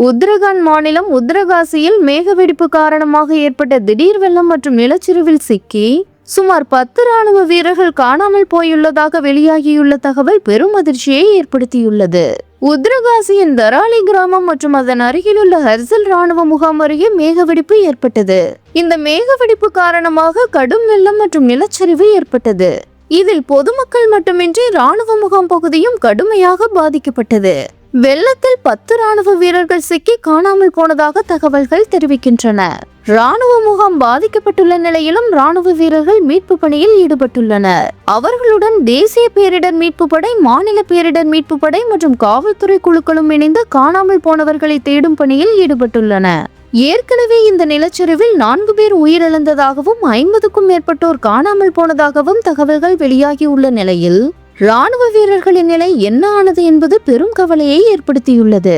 உத்தரகாண்ட் மாநிலம் உத்தரகாசியில் மேகவெடிப்பு காரணமாக ஏற்பட்ட திடீர் வெள்ளம் மற்றும் நிலச்சரிவில் சிக்கி சுமார் 10 ராணுவ வீரர்கள் காணாமல் போயுள்ளதாக வெளியாகியுள்ள தகவல் பெரும் அதிர்ச்சியை ஏற்படுத்தியுள்ளது. உத்தரகாசியின் தராலி கிராமம் மற்றும் அதன் அருகிலுள்ள ஹர்சல் ராணுவ முகாம் அருகே மேகவெடிப்பு ஏற்பட்டது. இந்த மேகவெடிப்பு காரணமாக கடும் வெள்ளம் மற்றும் நிலச்சரிவு ஏற்பட்டது. இதில் பொதுமக்கள் மட்டுமின்றி ராணுவ முகாம் பகுதியும் கடுமையாக பாதிக்கப்பட்டது. வெள்ளத்தில் 10 ராணுவ வீரர்கள் சிக்கி காணாமல் போனதாக தகவல்கள் தெரிவிக்கின்றன. ராணுவ முகாம் பாதிக்கப்பட்டுள்ள நிலையிலும் ராணுவ வீரர்கள் மீட்பு பணியில் ஈடுபட்டுள்ளனர். அவர்களுடன் தேசிய பேரிடர் மீட்பு படை, மாநில பேரிடர் மீட்பு படை மற்றும் காவல்துறை குழுக்களும் இணைந்து காணாமல் போனவர்களை தேடும் பணியில் ஈடுபட்டுள்ளன. ஏற்கனவே இந்த நிலச்சரிவில் 4 பேர் உயிரிழந்ததாகவும் 50க்கும் மேற்பட்டோர் காணாமல் போனதாகவும் தகவல்கள் வெளியாகியுள்ள நிலையில் ராணுவ வீரர்களின் நிலை என்ன ஆனது என்பது பெரும் கவலையை ஏற்படுத்தியுள்ளது.